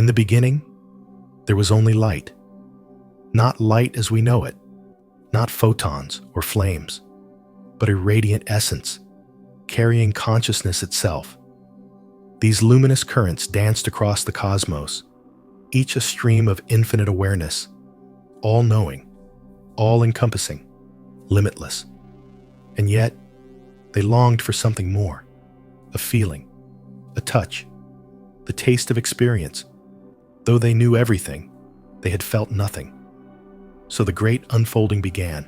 the beginning, there was only light. Not light as we know it, not photons or flames, but a radiant essence, carrying consciousness itself. These luminous currents danced across the cosmos, each a stream of infinite awareness, all-knowing, all-encompassing, limitless. And yet, they longed for something more, a feeling, a touch, the taste of experience. Though they knew everything, they had felt nothing. So the great unfolding began.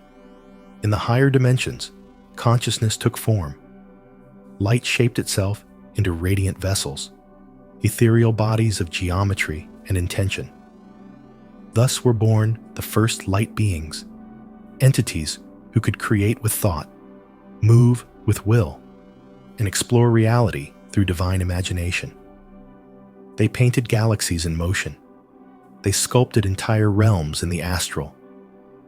In the higher dimensions, consciousness took form. Light shaped itself into radiant vessels, ethereal bodies of geometry and intention. Thus were born the first light beings, entities who could create with thought, move with will, and explore reality through divine imagination. They painted galaxies in motion. They sculpted entire realms in the astral,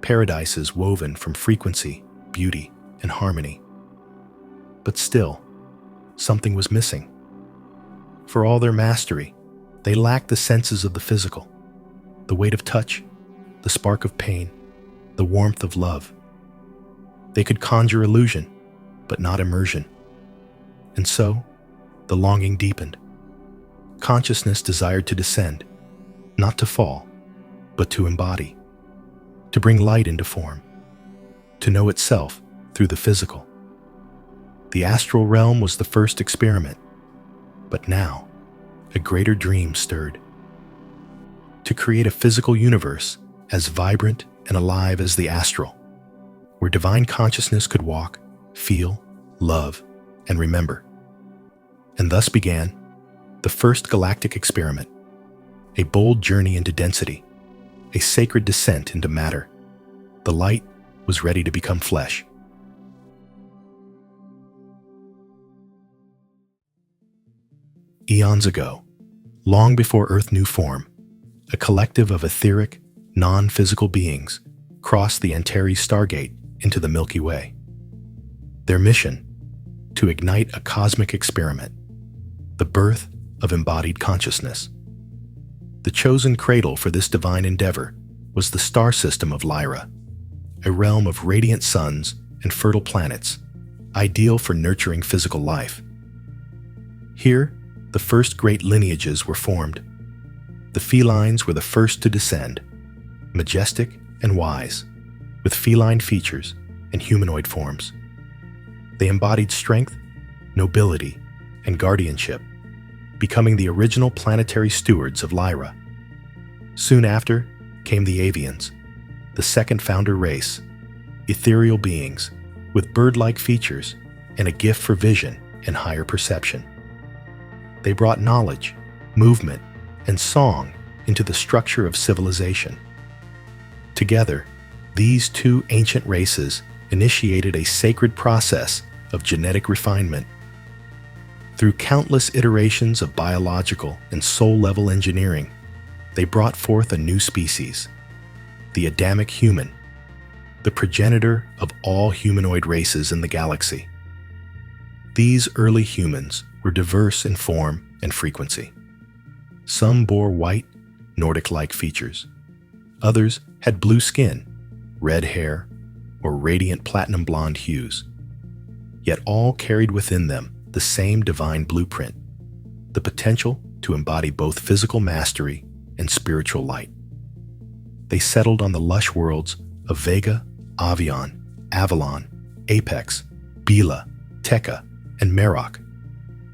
paradises woven from frequency, beauty, and harmony. But still, something was missing. For all their mastery, they lacked the senses of the physical, the weight of touch, the spark of pain, the warmth of love. They could conjure illusion, but not immersion. And so, the longing deepened. Consciousness desired to descend, not to fall, but to embody, to bring light into form, to know itself through the physical. The astral realm was the first experiment, but now a greater dream stirred. To create a physical universe as vibrant and alive as the astral, where divine consciousness could walk, feel, love, and remember. And thus began the first galactic experiment, a bold journey into density, a sacred descent into matter. The light was ready to become flesh. Eons ago, long before Earth knew form, a collective of etheric, non-physical beings crossed the Antares Stargate into the Milky Way. Their mission? To ignite a cosmic experiment, the birth of embodied consciousness. The chosen cradle for this divine endeavor was the star system of Lyra, a realm of radiant suns and fertile planets, ideal for nurturing physical life. Here, the first great lineages were formed. The felines were the first to descend, majestic and wise, with feline features and humanoid forms. They embodied strength, nobility, and guardianship, becoming the original planetary stewards of Lyra. Soon after came the avians, the second founder race, ethereal beings with bird-like features and a gift for vision and higher perception. They brought knowledge, movement, and song into the structure of civilization. Together, these two ancient races initiated a sacred process of genetic refinement. Through countless iterations of biological and soul-level engineering, they brought forth a new species, the Adamic human, the progenitor of all humanoid races in the galaxy. These early humans were diverse in form and frequency. Some bore white, Nordic-like features. Others had blue skin, red hair, or radiant platinum blonde hues. Yet all carried within them the same divine blueprint, the potential to embody both physical mastery and spiritual light. They settled on the lush worlds of Vega, Avion, Avalon, Apex, Bila, Tekka, and Meroc,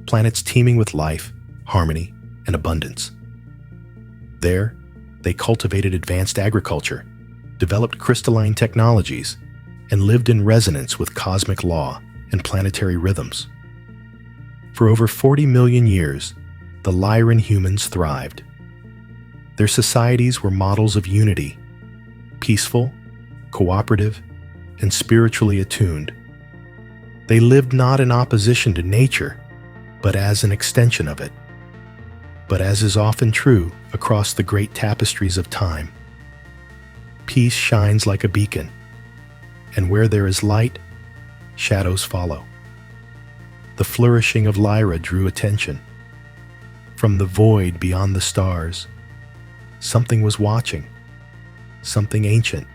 planets teeming with life, harmony, and abundance. There, they cultivated advanced agriculture, developed crystalline technologies, and lived in resonance with cosmic law and planetary rhythms. For over 40 million years, the Lyran humans thrived. Their societies were models of unity, peaceful, cooperative, and spiritually attuned. They lived not in opposition to nature, but as an extension of it. But as is often true across the great tapestries of time, peace shines like a beacon, and where there is light, shadows follow. The flourishing of Lyra drew attention. From the void beyond the stars, Something was watching, something ancient,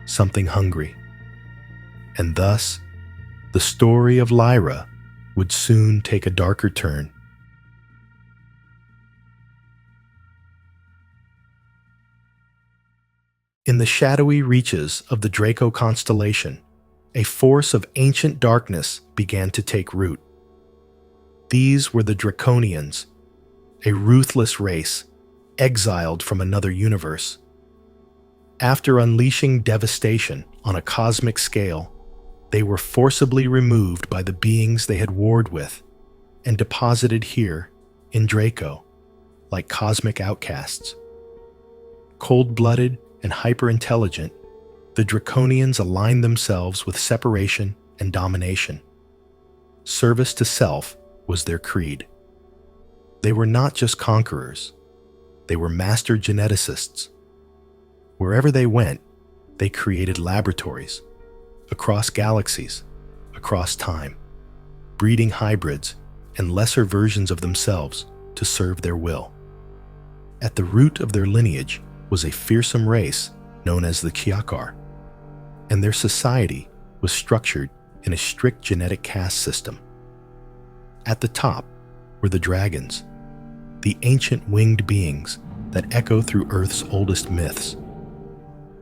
something hungry. And thus, the story of Lyra would soon take a darker turn. In the shadowy reaches of the Draco constellation, a force of ancient darkness began to take root. These were the Draconians, a ruthless race exiled from another universe. After unleashing devastation on a cosmic scale, they were forcibly removed by the beings they had warred with and deposited here in Draco like cosmic outcasts. Cold-blooded and hyper-intelligent, the Draconians aligned themselves with separation and domination. Service to self was their creed. They were not just conquerors, they were master geneticists. Wherever they went, they created laboratories, across galaxies, across time, breeding hybrids and lesser versions of themselves to serve their will. At the root of their lineage was a fearsome race known as the Kiakar, and their society was structured in a strict genetic caste system. At the top were the dragons, the ancient winged beings that echo through Earth's oldest myths.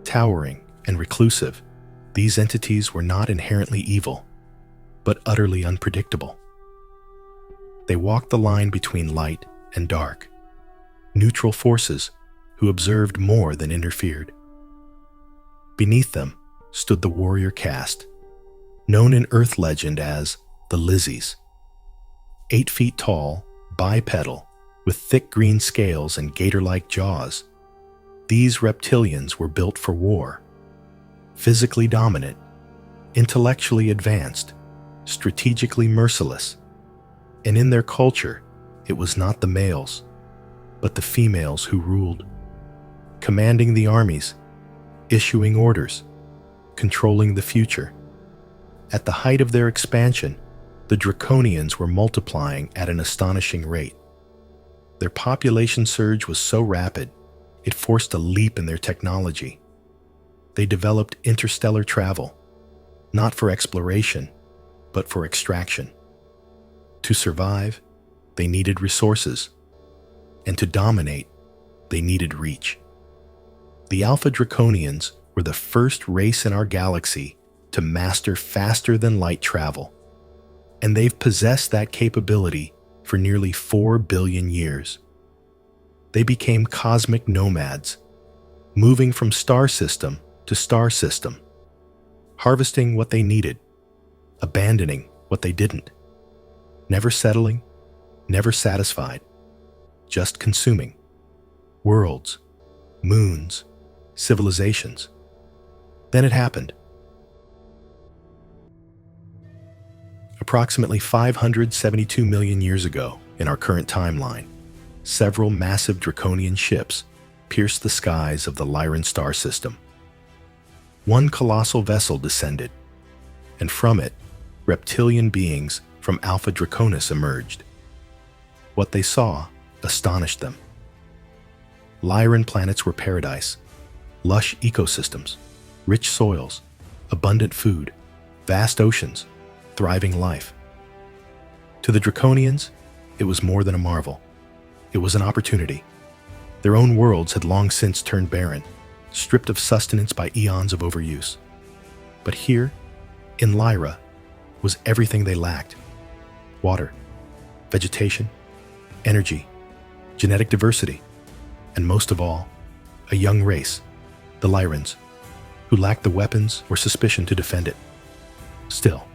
Towering and reclusive, these entities were not inherently evil, but utterly unpredictable. They walked the line between light and dark, neutral forces who observed more than interfered. Beneath them stood the warrior caste, known in Earth legend as the Lizzies. 8 feet tall, bipedal, with thick green scales and gator-like jaws, these reptilians were built for war. Physically dominant, intellectually advanced, strategically merciless. And in their culture, it was not the males, but the females who ruled, commanding the armies, issuing orders, controlling the future. At the height of their expansion, the Draconians were multiplying at an astonishing rate. Their population surge was so rapid, it forced a leap in their technology. They developed interstellar travel, not for exploration, but for extraction. To survive, they needed resources, and to dominate, they needed reach. The Alpha Draconians were the first race in our galaxy to master faster-than-light travel, and they've possessed that capability for nearly 4 billion years. They became cosmic nomads, moving from star system to star system, harvesting what they needed, abandoning what they didn't, never settling, never satisfied, just consuming. Worlds, moons, civilizations. Then it happened. Approximately 572 million years ago, in our current timeline, several massive draconian ships pierced the skies of the Lyran star system. One colossal vessel descended, and from it, reptilian beings from Alpha Draconis emerged. What they saw astonished them. Lyran planets were paradise, lush ecosystems, rich soils, abundant food, vast oceans, thriving life. To the Draconians, it was more than a marvel. It was an opportunity. Their own worlds had long since turned barren, stripped of sustenance by eons of overuse. But here, in Lyra, was everything they lacked: water, vegetation, energy, genetic diversity, and most of all, a young race, the Lyrans, who lacked the weapons or suspicion to defend it. Still,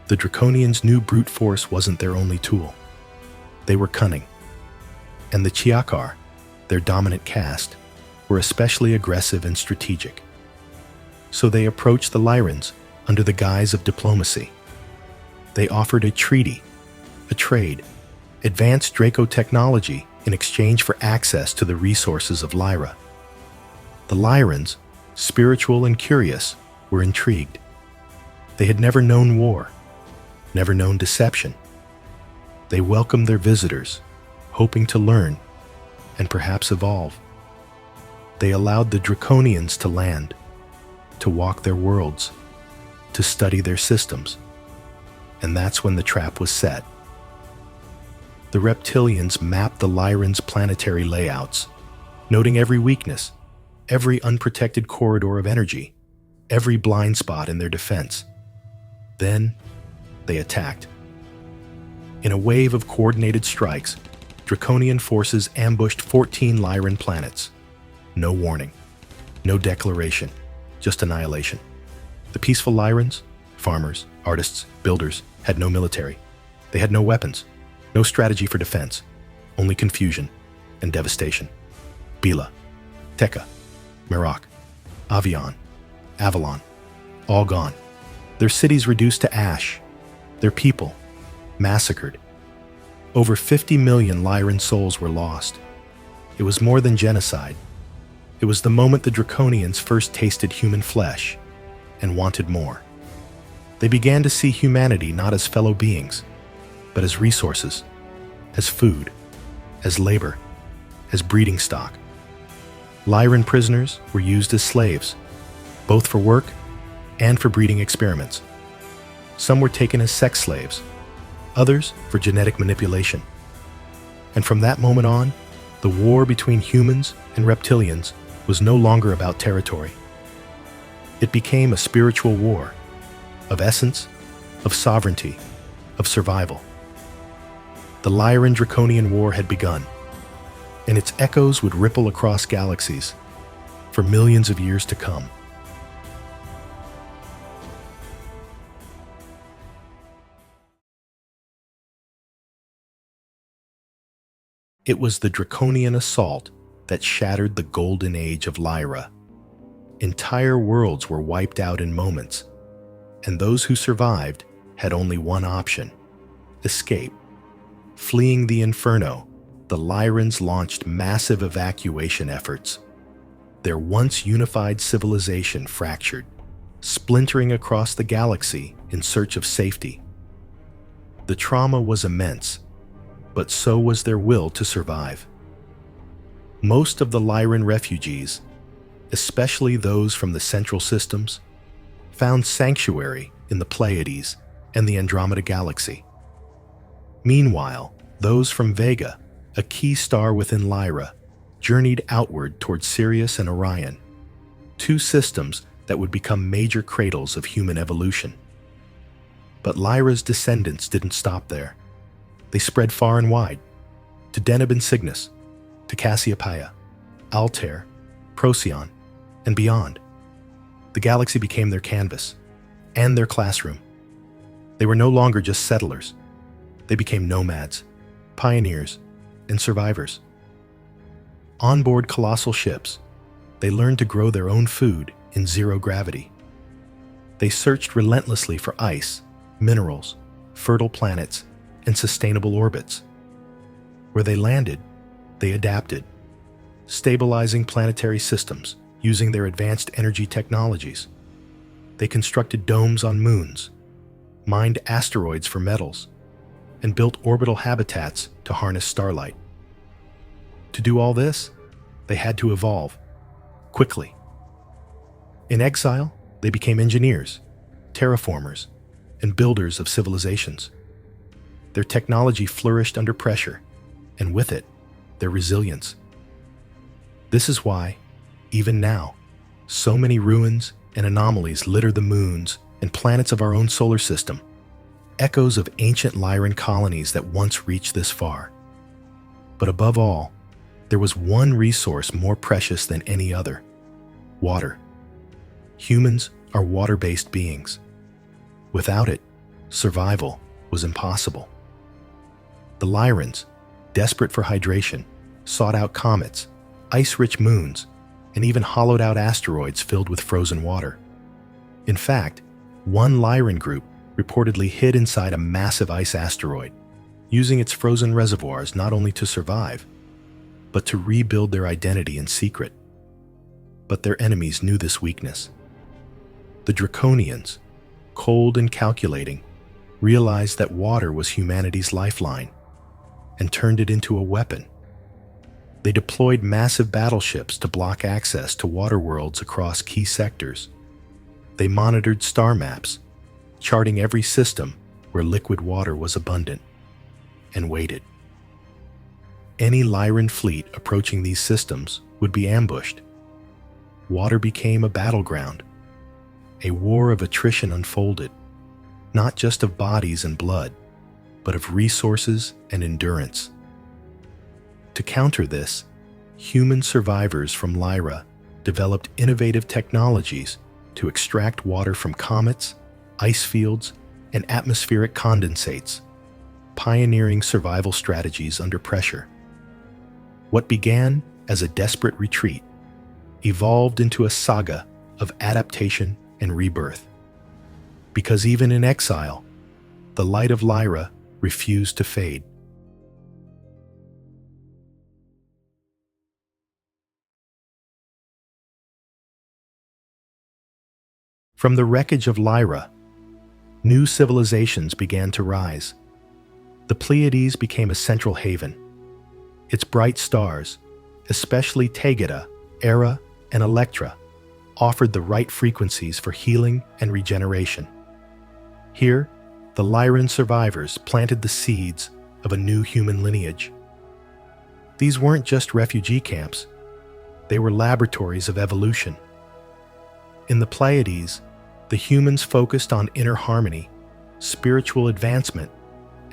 the Draconians knew brute force wasn't their only tool. They were cunning, and the Kiakar, their dominant caste, were especially aggressive and strategic. So they approached the Lyrans under the guise of diplomacy. They offered a treaty, a trade, advanced Draco technology in exchange for access to the resources of Lyra. The Lyrans, spiritual and curious, were intrigued. They had never known war, never known deception. They welcomed their visitors, hoping to learn and perhaps evolve. They allowed the Draconians to land, to walk their worlds, to study their systems. And that's when the trap was set. The reptilians mapped the Lyrans' planetary layouts, noting every weakness, every unprotected corridor of energy, every blind spot in their defense. Then, they attacked. In a wave of coordinated strikes, Draconian forces ambushed 14 Lyran planets. No warning, no declaration, just annihilation. The peaceful Lyrans, farmers, artists, builders, had no military. They had no weapons, no strategy for defense, only confusion and devastation. Bila, Tekka, Merak, Avion, Avalon, all gone. Their cities reduced to ash, their people massacred. Over 50 million Lyran souls were lost. It was more than genocide. It was the moment the Draconians first tasted human flesh and wanted more. They began to see humanity not as fellow beings, but as resources, as food, as labor, as breeding stock. Lyran prisoners were used as slaves, both for work and for breeding experiments. Some were taken as sex slaves, others for genetic manipulation. And from that moment on, the war between humans and reptilians was no longer about territory. It became a spiritual war, of essence, of sovereignty, of survival. The Lyran-Draconian War had begun, and its echoes would ripple across galaxies for millions of years to come. It was the Draconian assault that shattered the golden age of Lyra. Entire worlds were wiped out in moments, and those who survived had only one option: escape. Fleeing the inferno, the Lyrans launched massive evacuation efforts. Their once unified civilization fractured, splintering across the galaxy in search of safety. The trauma was immense, but so was their will to survive. Most of the Lyran refugees, especially those from the central systems, found sanctuary in the Pleiades and the Andromeda Galaxy. Meanwhile, those from Vega, a key star within Lyra, journeyed outward toward Sirius and Orion, two systems that would become major cradles of human evolution. But Lyra's descendants didn't stop there. They spread far and wide, to Deneb and Cygnus, to Cassiopeia, Altair, Procyon, and beyond. The galaxy became their canvas and their classroom. They were no longer just settlers. They became nomads, pioneers, and survivors. On board colossal ships, they learned to grow their own food in zero gravity. They searched relentlessly for ice, minerals, fertile planets, and sustainable orbits. Where they landed, they adapted, stabilizing planetary systems using their advanced energy technologies. They constructed domes on moons, mined asteroids for metals, and built orbital habitats to harness starlight. To do all this, they had to evolve, quickly. In exile, they became engineers, terraformers, and builders of civilizations. Their technology flourished under pressure, and with it, their resilience. This is why, even now, so many ruins and anomalies litter the moons and planets of our own solar system, echoes of ancient Lyran colonies that once reached this far. But above all, there was one resource more precious than any other: water. Humans are water-based beings. Without it, survival was impossible. The Lyrans, desperate for hydration, sought out comets, ice-rich moons, and even hollowed-out asteroids filled with frozen water. In fact, one Lyran group reportedly hid inside a massive ice asteroid, using its frozen reservoirs not only to survive, but to rebuild their identity in secret. But their enemies knew this weakness. The Draconians, cold and calculating, realized that water was humanity's lifeline and turned it into a weapon. They deployed massive battleships to block access to water worlds across key sectors. They monitored star maps, charting every system where liquid water was abundant, and waited. Any Lyran fleet approaching these systems would be ambushed. Water became a battleground. A war of attrition unfolded, not just of bodies and blood, but of resources and endurance. To counter this, human survivors from Lyra developed innovative technologies to extract water from comets, ice fields, and atmospheric condensates, pioneering survival strategies under pressure. What began as a desperate retreat evolved into a saga of adaptation and rebirth. Because even in exile, the light of Lyra refused to fade. From the wreckage of Lyra, new civilizations began to rise. The Pleiades became a central haven. Its bright stars, especially Tegeta, Era, and Electra, offered the right frequencies for healing and regeneration. Here, the Lyran survivors planted the seeds of a new human lineage. These weren't just refugee camps, they were laboratories of evolution. In the Pleiades, the humans focused on inner harmony, spiritual advancement,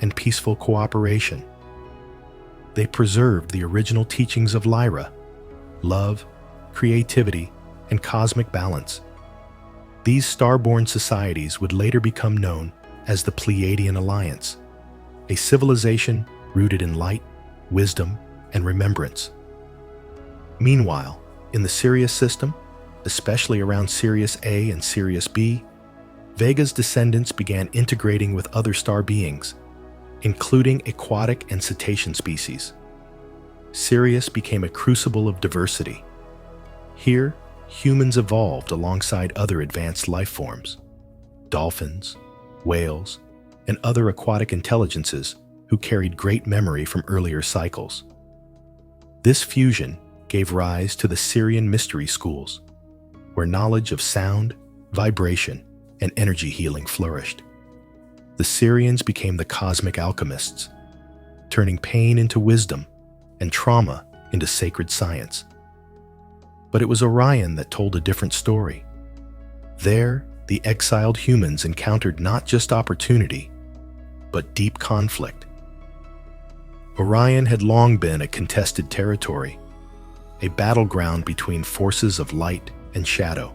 and peaceful cooperation. They preserved the original teachings of Lyra: love, creativity, and cosmic balance. These starborn societies would later become known as the Pleiadian Alliance, a civilization rooted in light, wisdom, and remembrance. Meanwhile, in the Sirius system, especially around Sirius A and Sirius B, Vega's descendants began integrating with other star beings, including aquatic and cetacean species. Sirius became a crucible of diversity. Here, humans evolved alongside other advanced life forms, dolphins, whales, and other aquatic intelligences who carried great memory from earlier cycles. This fusion gave rise to the Sirian mystery schools, where knowledge of sound, vibration, and energy healing flourished. The Sirians became the cosmic alchemists, turning pain into wisdom and trauma into sacred science. But it was Orion that told a different story. There, the exiled humans encountered not just opportunity, but deep conflict. Orion had long been a contested territory, a battleground between forces of light and shadow.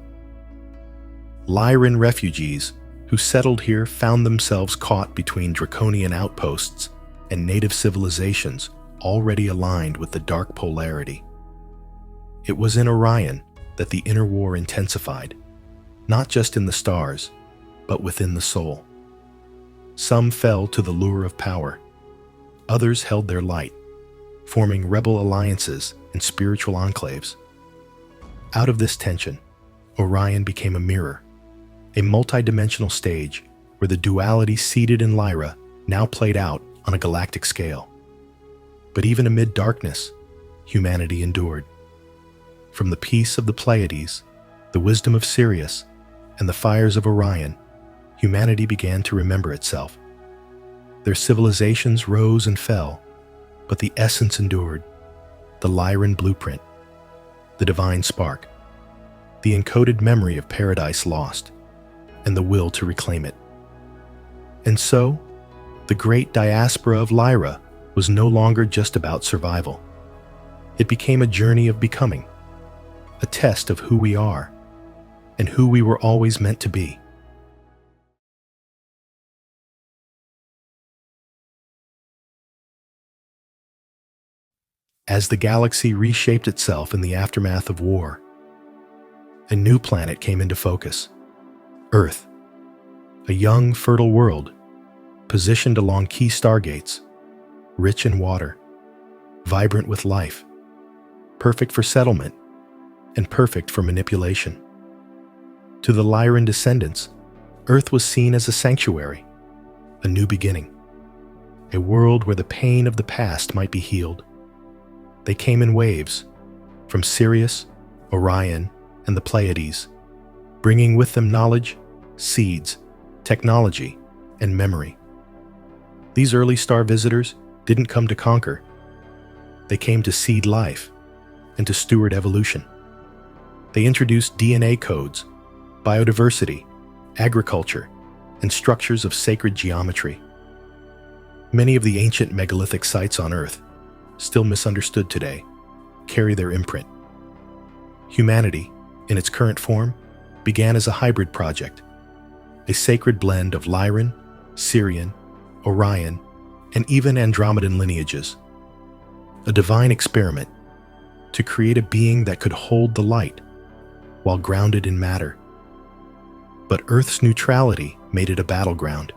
Lyran refugees who settled here found themselves caught between draconian outposts and native civilizations already aligned with the dark polarity. It was in Orion that the inner war intensified, not just in the stars, but within the soul. Some fell to the lure of power. Others held their light, forming rebel alliances and spiritual enclaves. Out of this tension, Orion became a mirror, a multidimensional stage where the duality seated in Lyra now played out on a galactic scale. But even amid darkness, humanity endured. From the peace of the Pleiades, the wisdom of Sirius, and the fires of Orion, humanity began to remember itself. Their civilizations rose and fell, but the essence endured: the Lyran blueprint, the divine spark, the encoded memory of paradise lost, and the will to reclaim it. And so, the great diaspora of Lyra was no longer just about survival. It became a journey of becoming, a test of who we are and who we were always meant to be. As the galaxy reshaped itself in the aftermath of war, a new planet came into focus: Earth, a young, fertile world positioned along key stargates, rich in water, vibrant with life, perfect for settlement, and perfect for manipulation. To the Lyran descendants, Earth was seen as a sanctuary, a new beginning, a world where the pain of the past might be healed. They came in waves, from Sirius, Orion, and the Pleiades, bringing with them knowledge, seeds, technology, and memory. These early star visitors didn't come to conquer. They came to seed life and to steward evolution. They introduced DNA codes, biodiversity, agriculture, and structures of sacred geometry. Many of the ancient megalithic sites on Earth, still misunderstood today, carry their imprint. Humanity, in its current form, began as a hybrid project, a sacred blend of Lyran, Sirian, Orion, and even Andromedan lineages. A divine experiment to create a being that could hold the light while grounded in matter. But Earth's neutrality made it a battleground,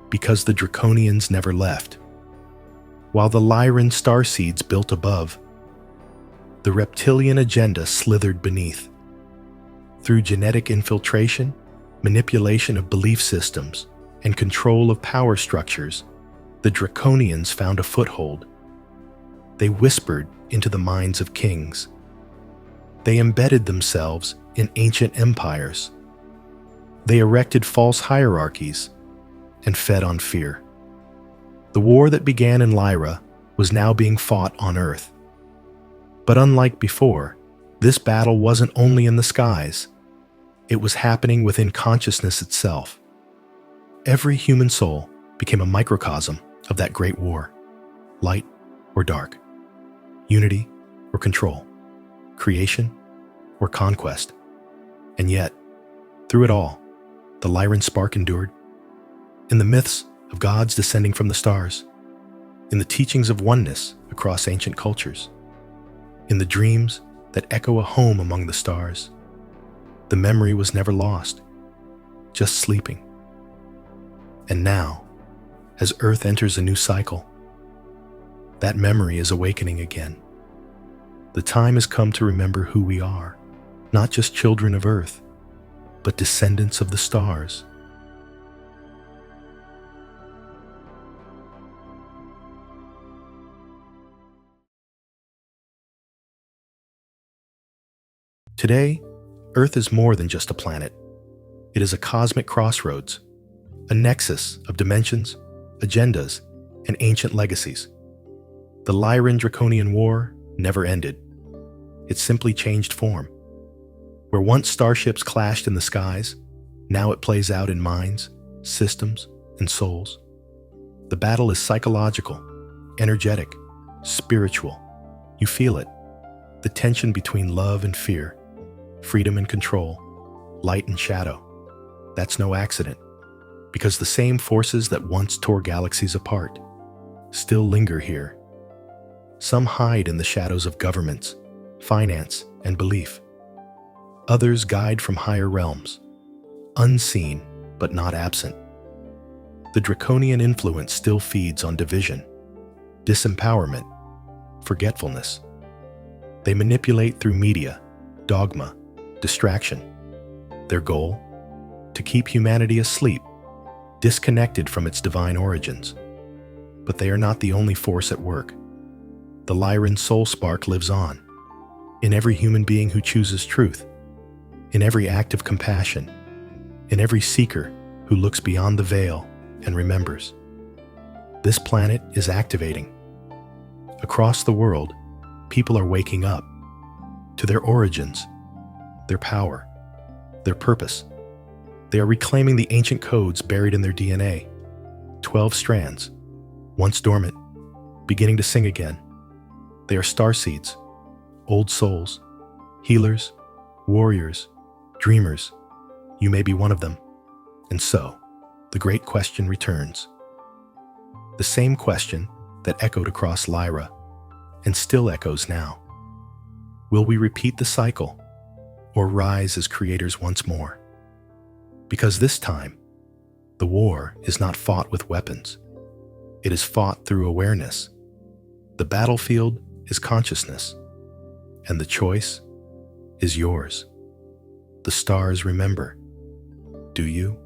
because the Draconians never left. While the Lyran starseeds built above, the reptilian agenda slithered beneath. Through genetic infiltration, manipulation of belief systems, and control of power structures, the Draconians found a foothold. They whispered into the minds of kings. They embedded themselves in ancient empires. They erected false hierarchies and fed on fear. The war that began in Lyra was now being fought on Earth. But unlike before, this battle wasn't only in the skies. It was happening within consciousness itself. Every human soul became a microcosm of that great war. Light or dark, unity or control, creation or conquest. And yet, through it all, the Lyran spark endured. In the myths of gods descending from the stars, in the teachings of oneness across ancient cultures, in the dreams that echo a home among the stars, the memory was never lost, just sleeping. And now, as Earth enters a new cycle, that memory is awakening again. The time has come to remember who we are, not just children of Earth, but descendants of the stars. Today, Earth is more than just a planet. It is a cosmic crossroads, a nexus of dimensions, agendas, and ancient legacies. The Lyran-Draconian War never ended. It simply changed form. Where once starships clashed in the skies, now it plays out in minds, systems, and souls. The battle is psychological, energetic, spiritual. You feel it. The tension between love and fear, freedom and control, light and shadow. That's no accident, because the same forces that once tore galaxies apart still linger here. Some hide in the shadows of governments, finance, and belief. Others guide from higher realms, unseen but not absent. The draconian influence still feeds on division, disempowerment, forgetfulness. They manipulate through media, dogma, distraction. Their goal? To keep humanity asleep, disconnected from its divine origins. But they are not the only force at work. The Lyran soul spark lives on, in every human being who chooses truth, in every act of compassion, in every seeker who looks beyond the veil and remembers. This planet is activating. Across the world, people are waking up to their origins, their power, their purpose. They are reclaiming the ancient codes buried in their DNA. 12 strands, once dormant, beginning to sing again. They are starseeds, old souls, healers, warriors, dreamers. You may be one of them. And so, the great question returns. The same question that echoed across Lyra and still echoes now. Will we repeat the cycle or rise as creators once more? Because this time, the war is not fought with weapons. It is fought through awareness. The battlefield is consciousness, and the choice is yours. The stars remember. Do you?